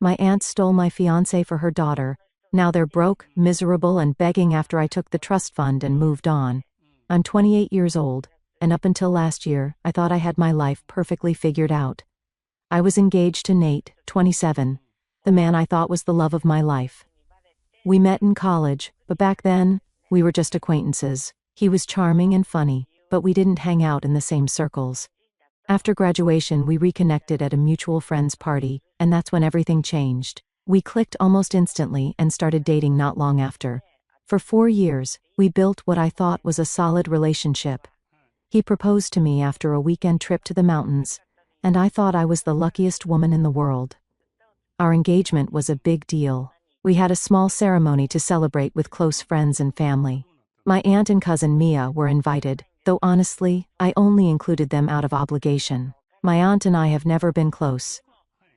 My aunt stole my fiancé for her daughter. Now they're broke, miserable, and begging after I took the trust fund and moved on. I'm 28 years old, and up until last year, I thought I had my life perfectly figured out. I was engaged to Nate, 27, the man I thought was the love of my life. We met in college, but back then, we were just acquaintances. He was charming and funny, but we didn't hang out in the same circles. After graduation, we reconnected at a mutual friend's party, and that's when everything changed. We clicked almost instantly and started dating not long after. For 4 years, we built what I thought was a solid relationship. He proposed to me after a weekend trip to the mountains, and I thought I was the luckiest woman in the world. Our engagement was a big deal. We had a small ceremony to celebrate with close friends and family. My aunt and cousin Mia were invited, though honestly, I only included them out of obligation. My aunt and I have never been close.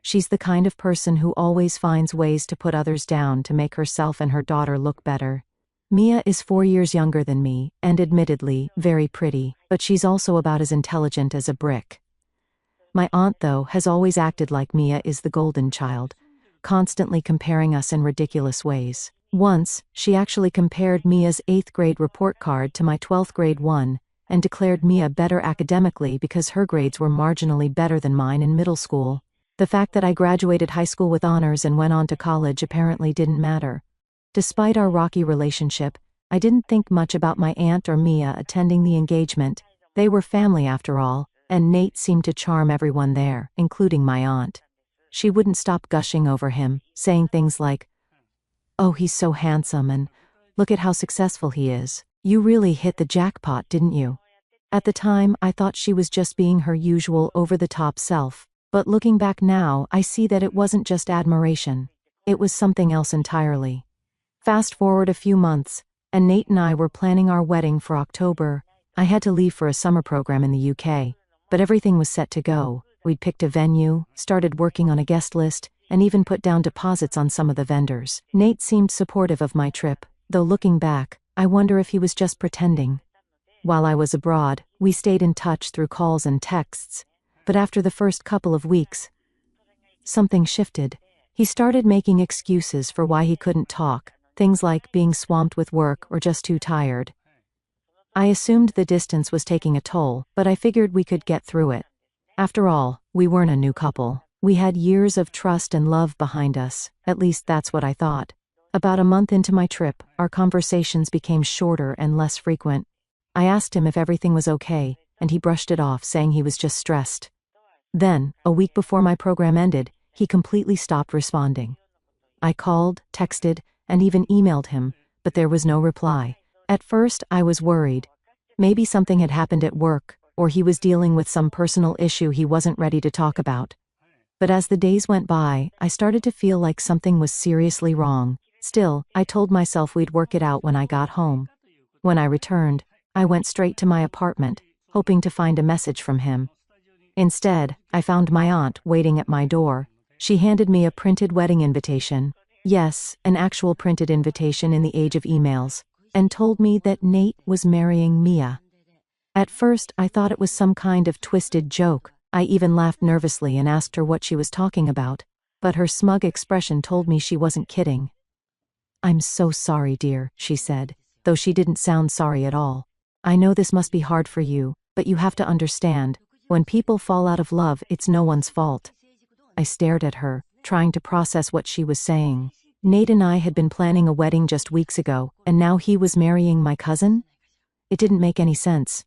She's the kind of person who always finds ways to put others down to make herself and her daughter look better. Mia is 4 years younger than me, and admittedly, very pretty, but she's also about as intelligent as a brick. My aunt, though, has always acted like Mia is the golden child, constantly comparing us in ridiculous ways. Once, she actually compared Mia's 8th grade report card to my 12th grade one, and declared Mia better academically because her grades were marginally better than mine in middle school. The fact that I graduated high school with honors and went on to college apparently didn't matter. Despite our rocky relationship, I didn't think much about my aunt or Mia attending the engagement. They were family after all, and Nate seemed to charm everyone there, including my aunt. She wouldn't stop gushing over him, saying things like, "Oh, he's so handsome, and look at how successful he is. You really hit the jackpot, didn't you?" At the time, I thought she was just being her usual over-the-top self, but looking back now, I see that it wasn't just admiration. It was something else entirely. Fast forward a few months, and Nate and I were planning our wedding for October. I had to leave for a summer program in the UK, but everything was set to go. We'd picked a venue, started working on a guest list, and even put down deposits on some of the vendors. Nate seemed supportive of my trip, though looking back, I wonder if he was just pretending. While I was abroad, we stayed in touch through calls and texts, but after the first couple of weeks, something shifted. He started making excuses for why he couldn't talk, things like being swamped with work or just too tired. I assumed the distance was taking a toll, but I figured we could get through it. After all, we weren't a new couple. We had years of trust and love behind us, at least that's what I thought. About a month into my trip, our conversations became shorter and less frequent. I asked him if everything was okay, and he brushed it off, saying he was just stressed. Then, a week before my program ended, he completely stopped responding. I called, texted, and even emailed him, but there was no reply. At first, I was worried. Maybe something had happened at work, or he was dealing with some personal issue he wasn't ready to talk about. But as the days went by, I started to feel like something was seriously wrong. Still, I told myself we'd work it out when I got home. When I returned, I went straight to my apartment, hoping to find a message from him. Instead, I found my aunt waiting at my door. She handed me a printed wedding invitation. Yes, an actual printed invitation in the age of emails, and told me that Nate was marrying Mia. At first, I thought it was some kind of twisted joke. I even laughed nervously and asked her what she was talking about, but her smug expression told me she wasn't kidding. "I'm so sorry, dear," she said, though she didn't sound sorry at all. "I know this must be hard for you, but you have to understand, when people fall out of love, it's no one's fault." I stared at her, trying to process what she was saying. Nate and I had been planning a wedding just weeks ago, and now he was marrying my cousin? It didn't make any sense.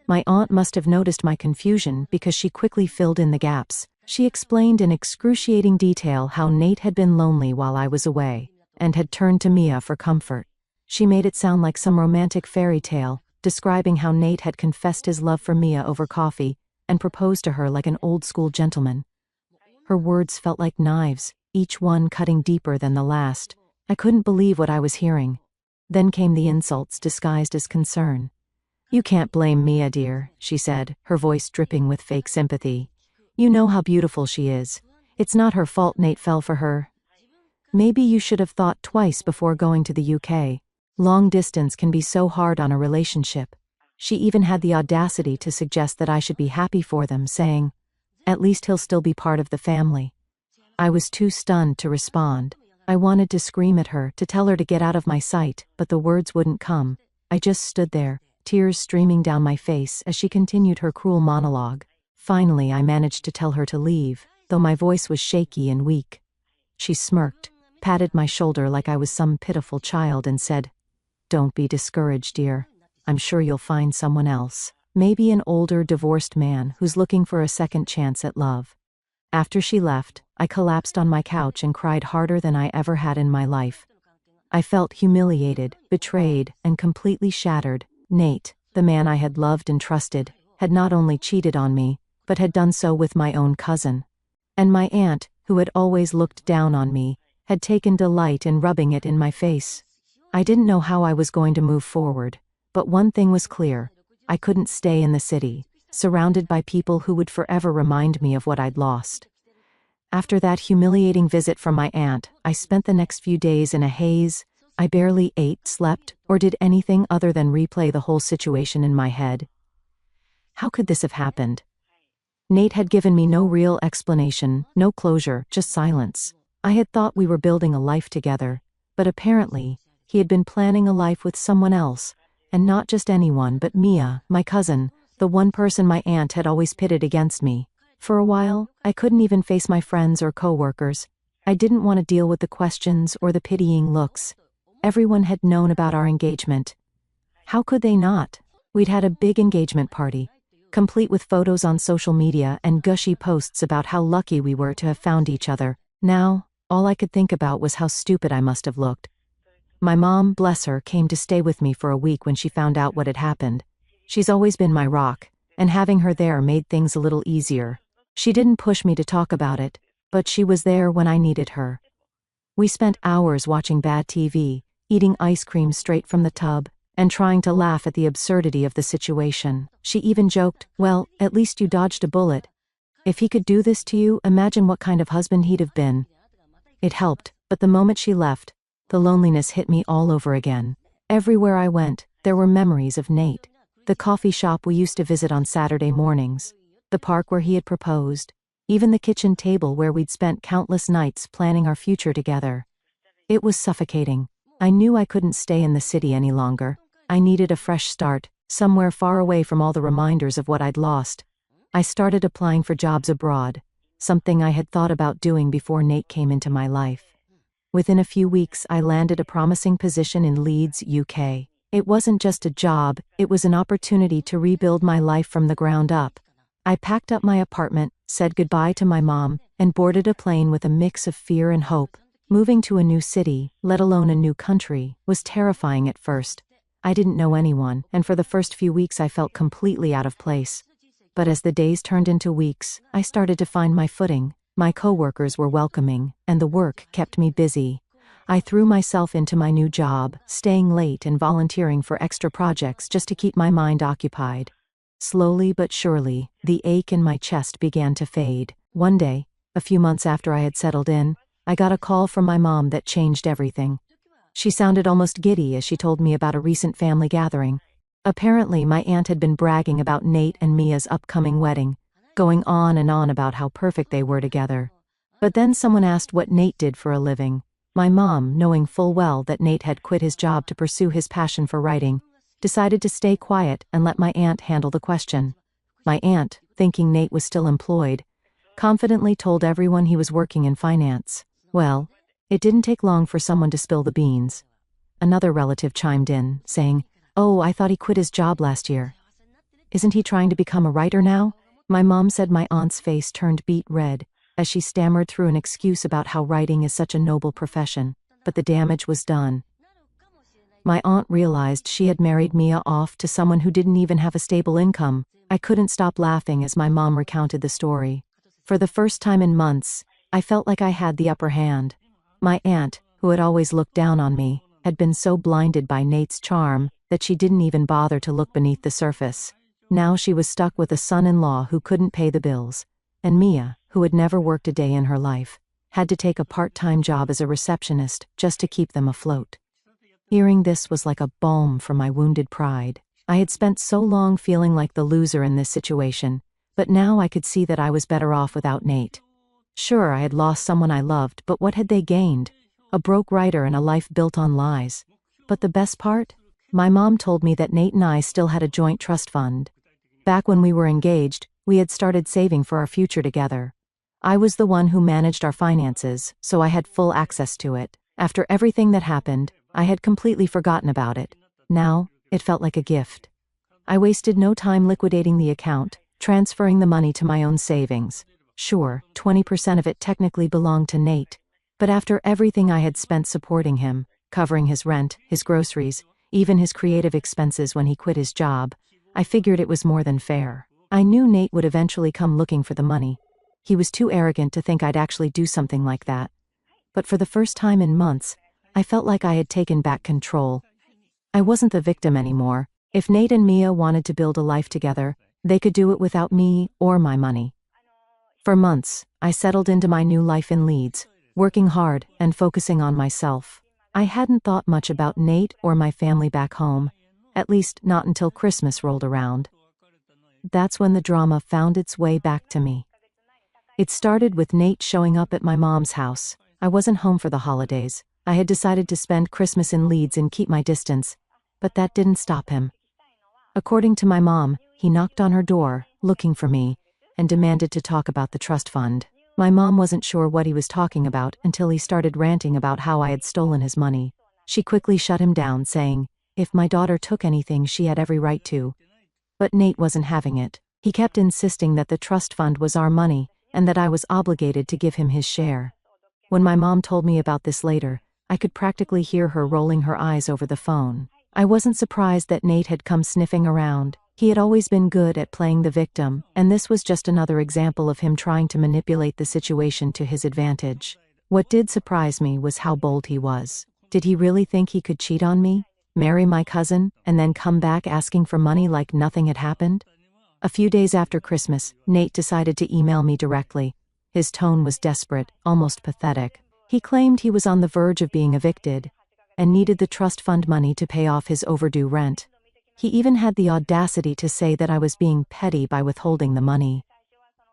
My aunt must have noticed my confusion because she quickly filled in the gaps. She explained in excruciating detail how Nate had been lonely while I was away, and had turned to Mia for comfort. She made it sound like some romantic fairy tale, describing how Nate had confessed his love for Mia over coffee, and proposed to her like an old-school gentleman. Her words felt like knives, each one cutting deeper than the last. I couldn't believe what I was hearing. Then came the insults disguised as concern. "You can't blame Mia, dear," she said, her voice dripping with fake sympathy. "You know how beautiful she is. It's not her fault Nate fell for her. Maybe you should have thought twice before going to the UK. Long distance can be so hard on a relationship." She even had the audacity to suggest that I should be happy for them, saying, "At least he'll still be part of the family." I was too stunned to respond. I wanted to scream at her, to tell her to get out of my sight, but the words wouldn't come. I just stood there, tears streaming down my face as she continued her cruel monologue. Finally, I managed to tell her to leave, though my voice was shaky and weak. She smirked, patted my shoulder like I was some pitiful child and said, "Don't be discouraged, dear. I'm sure you'll find someone else. Maybe an older, divorced man who's looking for a second chance at love." After she left, I collapsed on my couch and cried harder than I ever had in my life. I felt humiliated, betrayed, and completely shattered. Nate, the man I had loved and trusted, had not only cheated on me, but had done so with my own cousin. And my aunt, who had always looked down on me, had taken delight in rubbing it in my face. I didn't know how I was going to move forward, but one thing was clear: I couldn't stay in the city, surrounded by people who would forever remind me of what I'd lost. After that humiliating visit from my aunt, I spent the next few days in a haze. I barely ate, slept, or did anything other than replay the whole situation in my head. How could this have happened? Nate had given me no real explanation, no closure, just silence. I had thought we were building a life together, but apparently, he had been planning a life with someone else, and not just anyone but Mia, my cousin, the one person my aunt had always pitted against me. For a while, I couldn't even face my friends or coworkers. I didn't want to deal with the questions or the pitying looks. Everyone had known about our engagement. How could they not? We'd had a big engagement party, complete with photos on social media and gushy posts about how lucky we were to have found each other. Now, all I could think about was how stupid I must have looked. My mom, bless her, came to stay with me for a week when she found out what had happened. She's always been my rock, and having her there made things a little easier. She didn't push me to talk about it, but she was there when I needed her. We spent hours watching bad TV, eating ice cream straight from the tub, and trying to laugh at the absurdity of the situation. She even joked, "Well, at least you dodged a bullet. If he could do this to you, imagine what kind of husband he'd have been." It helped, but the moment she left, the loneliness hit me all over again. Everywhere I went, there were memories of Nate. The coffee shop we used to visit on Saturday mornings, the park where he had proposed, even the kitchen table where we'd spent countless nights planning our future together. It was suffocating. I knew I couldn't stay in the city any longer. I needed a fresh start, somewhere far away from all the reminders of what I'd lost. I started applying for jobs abroad, something I had thought about doing before Nate came into my life. Within a few weeks, I landed a promising position in Leeds, UK. It wasn't just a job, it was an opportunity to rebuild my life from the ground up. I packed up my apartment, said goodbye to my mom, and boarded a plane with a mix of fear and hope. Moving to a new city, let alone a new country, was terrifying at first. I didn't know anyone, and for the first few weeks I felt completely out of place. But as the days turned into weeks, I started to find my footing. My coworkers were welcoming, and the work kept me busy. I threw myself into my new job, staying late and volunteering for extra projects just to keep my mind occupied. Slowly but surely, the ache in my chest began to fade. One day, a few months after I had settled in, I got a call from my mom that changed everything. She sounded almost giddy as she told me about a recent family gathering. Apparently, my aunt had been bragging about Nate and Mia's upcoming wedding, going on and on about how perfect they were together. But then someone asked what Nate did for a living. My mom, knowing full well that Nate had quit his job to pursue his passion for writing, decided to stay quiet and let my aunt handle the question. My aunt, thinking Nate was still employed, confidently told everyone he was working in finance. Well, it didn't take long for someone to spill the beans. Another relative chimed in, saying, "Oh, I thought he quit his job last year. Isn't he trying to become a writer now?" My mom said my aunt's face turned beet red as she stammered through an excuse about how writing is such a noble profession, but the damage was done. My aunt realized she had married Mia off to someone who didn't even have a stable income. I couldn't stop laughing as my mom recounted the story. For the first time in months, I felt like I had the upper hand. My aunt, who had always looked down on me, had been so blinded by Nate's charm that she didn't even bother to look beneath the surface. Now she was stuck with a son-in-law who couldn't pay the bills, and Mia, who had never worked a day in her life, had to take a part-time job as a receptionist just to keep them afloat. Hearing this was like a balm for my wounded pride. I had spent so long feeling like the loser in this situation, but now I could see that I was better off without Nate. Sure, I had lost someone I loved, but what had they gained? A broke writer and a life built on lies. But the best part? My mom told me that Nate and I still had a joint trust fund. Back when we were engaged, we had started saving for our future together. I was the one who managed our finances, so I had full access to it. After everything that happened, I had completely forgotten about it. Now, it felt like a gift. I wasted no time liquidating the account, transferring the money to my own savings. Sure, 20% of it technically belonged to Nate. But after everything I had spent supporting him, covering his rent, his groceries, even his creative expenses when he quit his job, I figured it was more than fair. I knew Nate would eventually come looking for the money. He was too arrogant to think I'd actually do something like that. But for the first time in months, I felt like I had taken back control. I wasn't the victim anymore. If Nate and Mia wanted to build a life together, they could do it without me or my money. For months, I settled into my new life in Leeds, working hard and focusing on myself. I hadn't thought much about Nate or my family back home, at least not until Christmas rolled around. That's when the drama found its way back to me. It started with Nate showing up at my mom's house. I wasn't home for the holidays. I had decided to spend Christmas in Leeds and keep my distance, but that didn't stop him. According to my mom, he knocked on her door, looking for me, and demanded to talk about the trust fund. My mom wasn't sure what he was talking about until he started ranting about how I had stolen his money. She quickly shut him down, saying, if my daughter took anything, she had every right to. But Nate wasn't having it. He kept insisting that the trust fund was our money, and that I was obligated to give him his share. When my mom told me about this later, I could practically hear her rolling her eyes over the phone. I wasn't surprised that Nate had come sniffing around. He had always been good at playing the victim, and this was just another example of him trying to manipulate the situation to his advantage. What did surprise me was how bold he was. Did he really think he could cheat on me, marry my cousin, and then come back asking for money like nothing had happened? A few days after Christmas, Nate decided to email me directly. His tone was desperate, almost pathetic. He claimed he was on the verge of being evicted and needed the trust fund money to pay off his overdue rent. He even had the audacity to say that I was being petty by withholding the money.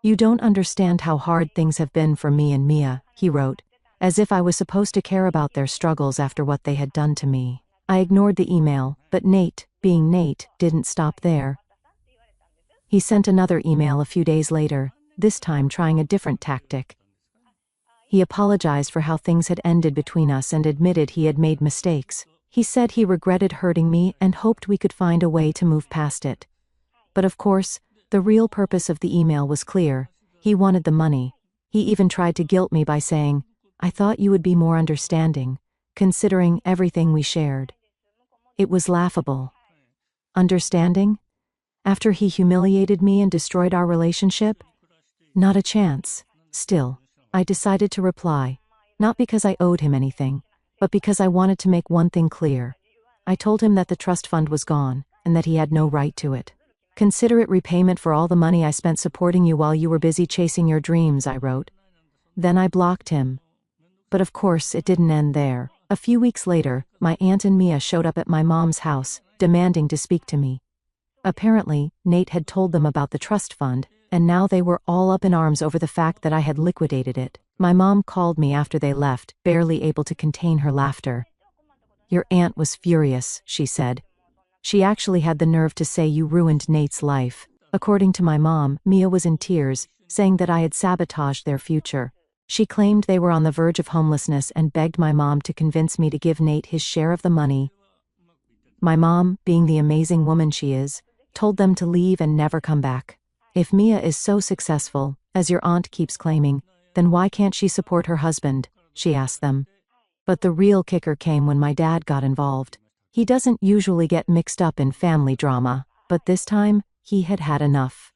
You don't understand how hard things have been for me and Mia, he wrote, as if I was supposed to care about their struggles after what they had done to me. I ignored the email, but Nate, being Nate, didn't stop there. He sent another email a few days later, this time trying a different tactic. He apologized for how things had ended between us and admitted he had made mistakes. He said he regretted hurting me and hoped we could find a way to move past it. But of course, the real purpose of the email was clear. He wanted the money. He even tried to guilt me by saying, I thought you would be more understanding, considering everything we shared. It was laughable. Understanding? After he humiliated me and destroyed our relationship? Not a chance. Still, I decided to reply, not because I owed him anything, but because I wanted to make one thing clear. I told him that the trust fund was gone, and that he had no right to it. Consider it repayment for all the money I spent supporting you while you were busy chasing your dreams, I wrote. Then I blocked him. But of course, it didn't end there. A few weeks later, my aunt and Mia showed up at my mom's house, demanding to speak to me. Apparently, Nate had told them about the trust fund, and now they were all up in arms over the fact that I had liquidated it. My mom called me after they left, barely able to contain her laughter. Your aunt was furious, she said. She actually had the nerve to say you ruined Nate's life. According to my mom, Mia was in tears, saying that I had sabotaged their future. She claimed they were on the verge of homelessness and begged my mom to convince me to give Nate his share of the money. My mom, being the amazing woman she is, told them to leave and never come back. If Mia is so successful, as your aunt keeps claiming, then why can't she support her husband? She asked them. But the real kicker came when my dad got involved. He doesn't usually get mixed up in family drama, but this time, he had had enough.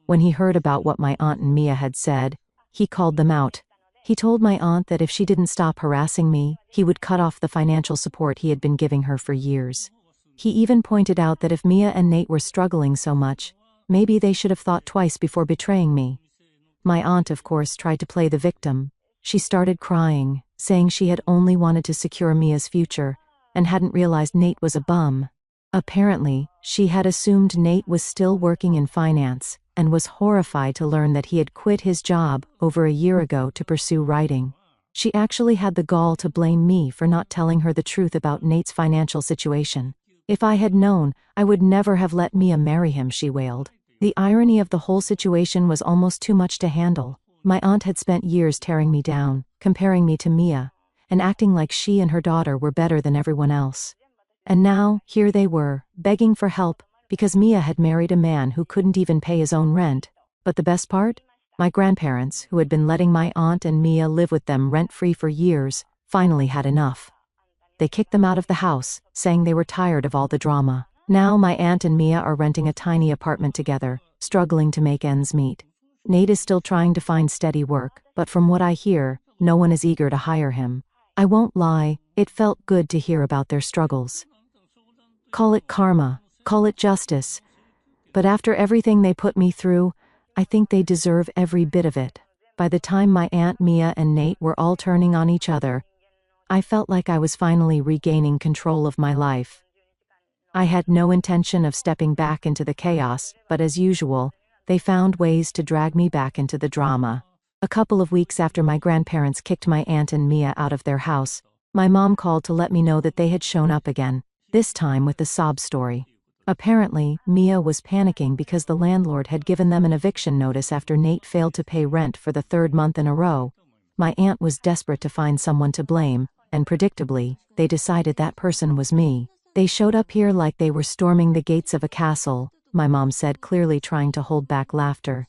When he heard about what my aunt and Mia had said, he called them out. He told my aunt that if she didn't stop harassing me, he would cut off the financial support he had been giving her for years. He even pointed out that if Mia and Nate were struggling so much, maybe they should have thought twice before betraying me. My aunt, of course, tried to play the victim. She started crying, saying she had only wanted to secure Mia's future, and hadn't realized Nate was a bum. Apparently, she had assumed Nate was still working in finance, and was horrified to learn that he had quit his job over a year ago to pursue writing. She actually had the gall to blame me for not telling her the truth about Nate's financial situation. If I had known, I would never have let Mia marry him, she wailed. The irony of the whole situation was almost too much to handle. My aunt had spent years tearing me down, comparing me to Mia, and acting like she and her daughter were better than everyone else. And now, here they were, begging for help, because Mia had married a man who couldn't even pay his own rent. But the best part? My grandparents, who had been letting my aunt and Mia live with them rent-free for years, finally had enough. They kicked them out of the house, saying they were tired of all the drama. Now my aunt and Mia are renting a tiny apartment together, struggling to make ends meet. Nate is still trying to find steady work, but from what I hear, no one is eager to hire him. I won't lie, it felt good to hear about their struggles. Call it karma, call it justice. But after everything they put me through, I think they deserve every bit of it. By the time my Aunt Mia and Nate were all turning on each other, I felt like I was finally regaining control of my life. I had no intention of stepping back into the chaos, but as usual, they found ways to drag me back into the drama. A couple of weeks after my grandparents kicked my aunt and Mia out of their house, my mom called to let me know that they had shown up again, this time with the sob story. Apparently, Mia was panicking because the landlord had given them an eviction notice after Nate failed to pay rent for the third month in a row. My aunt was desperate to find someone to blame, and predictably, they decided that person was me. They showed up here like they were storming the gates of a castle, my mom said, clearly trying to hold back laughter.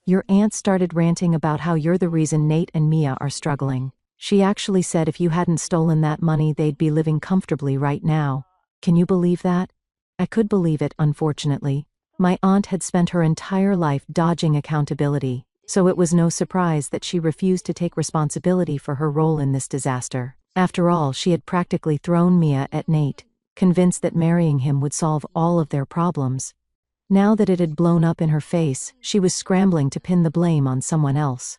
Your aunt started ranting about how you're the reason Nate and Mia are struggling. She actually said if you hadn't stolen that money they'd be living comfortably right now. Can you believe that? I could believe it, unfortunately. My aunt had spent her entire life dodging accountability, so it was no surprise that she refused to take responsibility for her role in this disaster. After all, she had practically thrown Mia at Nate, convinced that marrying him would solve all of their problems. Now that it had blown up in her face, she was scrambling to pin the blame on someone else.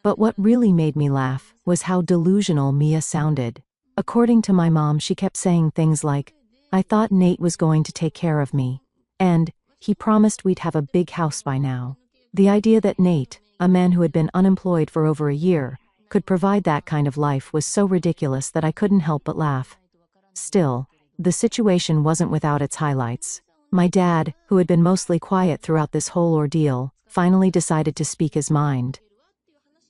But what really made me laugh was how delusional Mia sounded. According to my mom, she kept saying things like, "I thought Nate was going to take care of me," and "he promised we'd have a big house by now." The idea that Nate, a man who had been unemployed for over a year, could provide that kind of life was so ridiculous that I couldn't help but laugh. Still, the situation wasn't without its highlights. My dad, who had been mostly quiet throughout this whole ordeal, finally decided to speak his mind.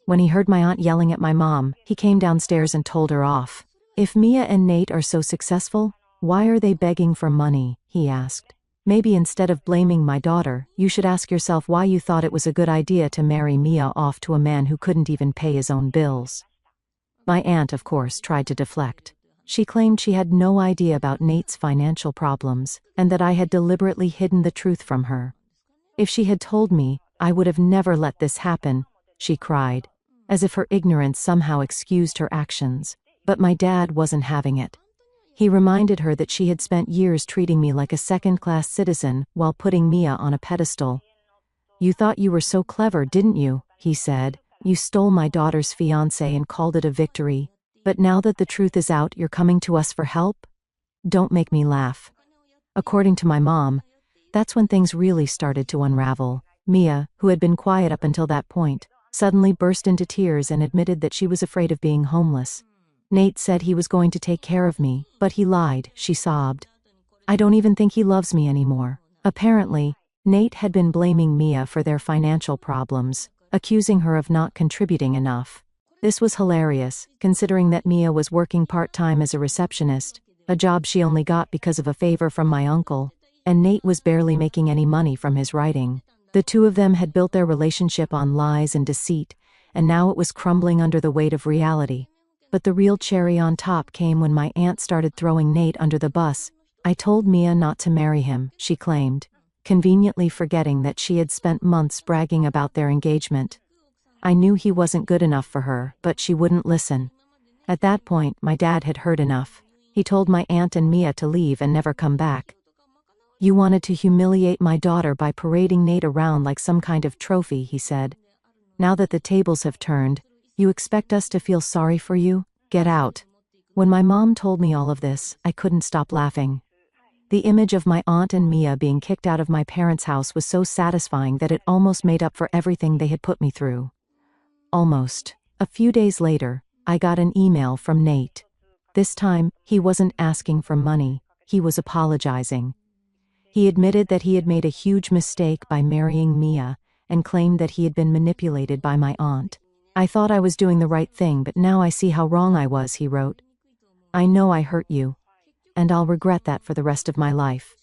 When he heard my aunt yelling at my mom, he came downstairs and told her off. "If Mia and Nate are so successful, why are they begging for money?" he asked. "Maybe instead of blaming my daughter, you should ask yourself why you thought it was a good idea to marry Mia off to a man who couldn't even pay his own bills." My aunt, of course, tried to deflect. She claimed she had no idea about Nate's financial problems, and that I had deliberately hidden the truth from her. "If she had told me, I would have never let this happen," she cried, as if her ignorance somehow excused her actions. But my dad wasn't having it. He reminded her that she had spent years treating me like a second-class citizen while putting Mia on a pedestal. "You thought you were so clever, didn't you?" he said. "You stole my daughter's fiancé and called it a victory. But now that the truth is out, you're coming to us for help? Don't make me laugh." According to my mom, that's when things really started to unravel. Mia, who had been quiet up until that point, suddenly burst into tears and admitted that she was afraid of being homeless. "Nate said he was going to take care of me, but he lied," she sobbed. "I don't even think he loves me anymore." Apparently, Nate had been blaming Mia for their financial problems, accusing her of not contributing enough. This was hilarious, considering that Mia was working part-time as a receptionist, a job she only got because of a favor from my uncle, and Nate was barely making any money from his writing. The two of them had built their relationship on lies and deceit, and now it was crumbling under the weight of reality. But the real cherry on top came when my aunt started throwing Nate under the bus. "I told Mia not to marry him," she claimed, conveniently forgetting that she had spent months bragging about their engagement. "I knew he wasn't good enough for her, but she wouldn't listen." At that point, my dad had heard enough. He told my aunt and Mia to leave and never come back. "You wanted to humiliate my daughter by parading Nate around like some kind of trophy," he said. "Now that the tables have turned, you expect us to feel sorry for you? Get out." When my mom told me all of this, I couldn't stop laughing. The image of my aunt and Mia being kicked out of my parents' house was so satisfying that it almost made up for everything they had put me through. Almost. A few days later, I got an email from Nate. This time, he wasn't asking for money, he was apologizing. He admitted that he had made a huge mistake by marrying Mia, and claimed that he had been manipulated by my aunt. I thought I was doing the right thing, but now I see how wrong I was, he wrote. I know I hurt you, and I'll regret that for the rest of my life.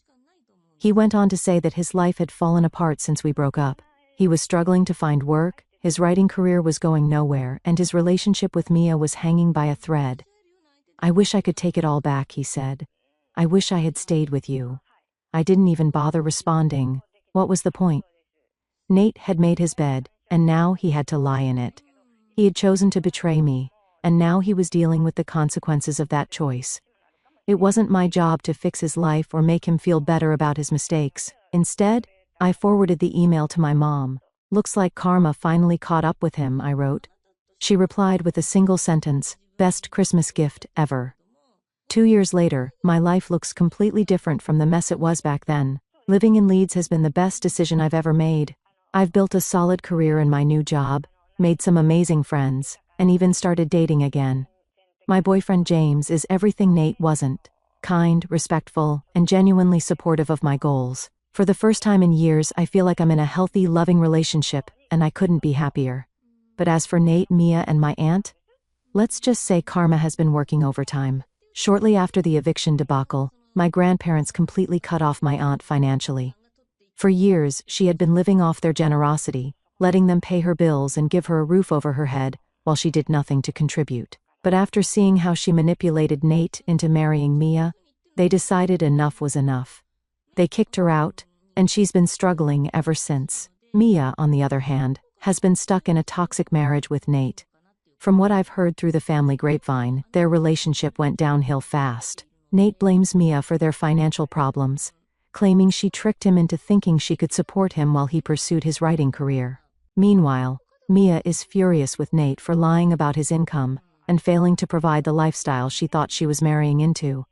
He went on to say that his life had fallen apart since we broke up. He was struggling to find work, his writing career was going nowhere, and his relationship with Mia was hanging by a thread. I wish I could take it all back, he said. I wish I had stayed with you. I didn't even bother responding. What was the point? Nate had made his bed, and now he had to lie in it. He had chosen to betray me, and now he was dealing with the consequences of that choice. It wasn't my job to fix his life or make him feel better about his mistakes. Instead, I forwarded the email to my mom. Looks like karma finally caught up with him, I wrote. She replied with a single sentence, best Christmas gift ever. 2 years later, my life looks completely different from the mess it was back then. Living in Leeds has been the best decision I've ever made. I've built a solid career in my new job, made some amazing friends, and even started dating again. My boyfriend James is everything Nate wasn't: kind, respectful, and genuinely supportive of my goals. For the first time in years, I feel like I'm in a healthy, loving relationship, and I couldn't be happier. But as for Nate, Mia, and my aunt, let's just say karma has been working overtime. Shortly after the eviction debacle, my grandparents completely cut off my aunt financially. For years, she had been living off their generosity, letting them pay her bills and give her a roof over her head, while she did nothing to contribute. But after seeing how she manipulated Nate into marrying Mia, they decided enough was enough. They kicked her out, and she's been struggling ever since. Mia, on the other hand, has been stuck in a toxic marriage with Nate. From what I've heard through the family grapevine, their relationship went downhill fast. Nate blames Mia for their financial problems, claiming she tricked him into thinking she could support him while he pursued his writing career. Meanwhile, Mia is furious with Nate for lying about his income and failing to provide the lifestyle she thought she was marrying into.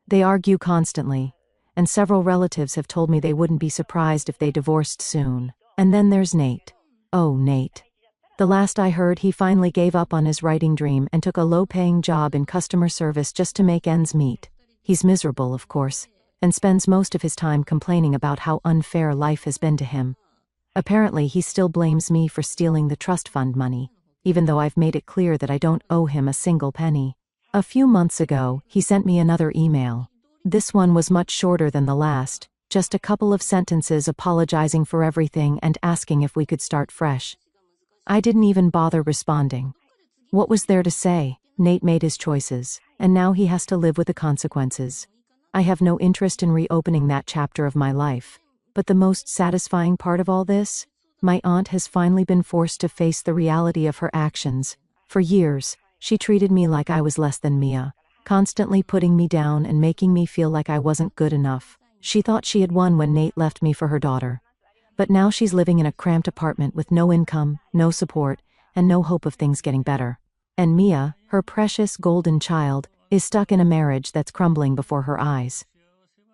They argue constantly, and several relatives have told me they wouldn't be surprised if they divorced soon. And then there's Nate. Oh, Nate. The last I heard, he finally gave up on his writing dream and took a low-paying job in customer service just to make ends meet. He's miserable, of course, and spends most of his time complaining about how unfair life has been to him. Apparently, he still blames me for stealing the trust fund money, even though I've made it clear that I don't owe him a single penny. A few months ago, he sent me another email. This one was much shorter than the last, just a couple of sentences apologizing for everything and asking if we could start fresh. I didn't even bother responding. What was there to say? Nate made his choices, and now he has to live with the consequences. I have no interest in reopening that chapter of my life. But the most satisfying part of all this? My aunt has finally been forced to face the reality of her actions. For years, she treated me like I was less than Mia, constantly putting me down and making me feel like I wasn't good enough. She thought she had won when Nate left me for her daughter. But now she's living in a cramped apartment with no income, no support, and no hope of things getting better. And Mia, her precious golden child, is stuck in a marriage that's crumbling before her eyes.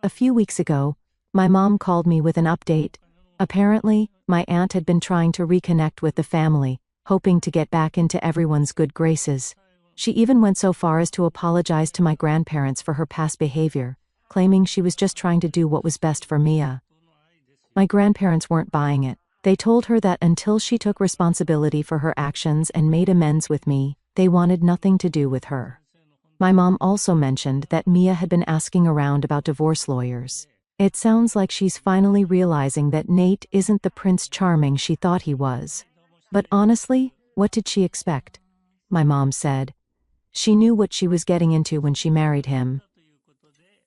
A few weeks ago, my mom called me with an update. Apparently, my aunt had been trying to reconnect with the family, hoping to get back into everyone's good graces. She even went so far as to apologize to my grandparents for her past behavior, claiming she was just trying to do what was best for Mia. My grandparents weren't buying it. They told her that until she took responsibility for her actions and made amends with me, they wanted nothing to do with her. My mom also mentioned that Mia had been asking around about divorce lawyers. It sounds like she's finally realizing that Nate isn't the Prince Charming she thought he was. But honestly, what did she expect? My mom said. She knew what she was getting into when she married him.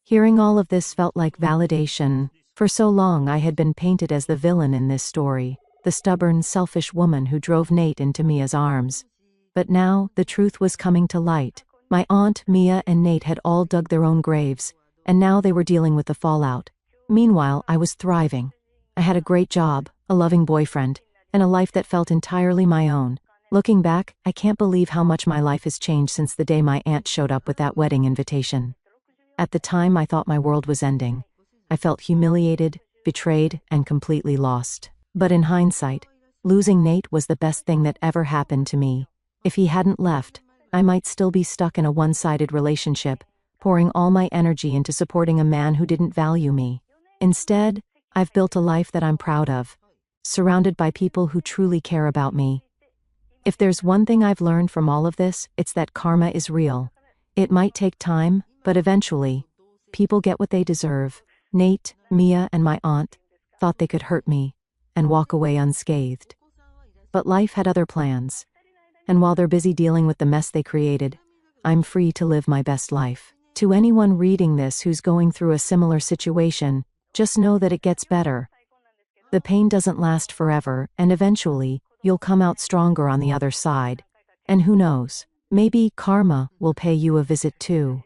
Hearing all of this felt like validation. For so long I had been painted as the villain in this story, the stubborn, selfish woman who drove Nate into Mia's arms. But now, the truth was coming to light. My aunt, Mia, and Nate had all dug their own graves, and now they were dealing with the fallout. Meanwhile, I was thriving. I had a great job, a loving boyfriend, and a life that felt entirely my own. Looking back, I can't believe how much my life has changed since the day my aunt showed up with that wedding invitation. At the time, I thought my world was ending. I felt humiliated, betrayed, and completely lost. But in hindsight, losing Nate was the best thing that ever happened to me. If he hadn't left, I might still be stuck in a one-sided relationship, pouring all my energy into supporting a man who didn't value me. Instead, I've built a life that I'm proud of, surrounded by people who truly care about me. If there's one thing I've learned from all of this, it's that karma is real. It might take time, but eventually, people get what they deserve. Nate, Mia, and my aunt thought they could hurt me and walk away unscathed. But life had other plans. And while they're busy dealing with the mess they created, I'm free to live my best life. To anyone reading this who's going through a similar situation, just know that it gets better. The pain doesn't last forever, and eventually, you'll come out stronger on the other side. And who knows, maybe karma will pay you a visit too.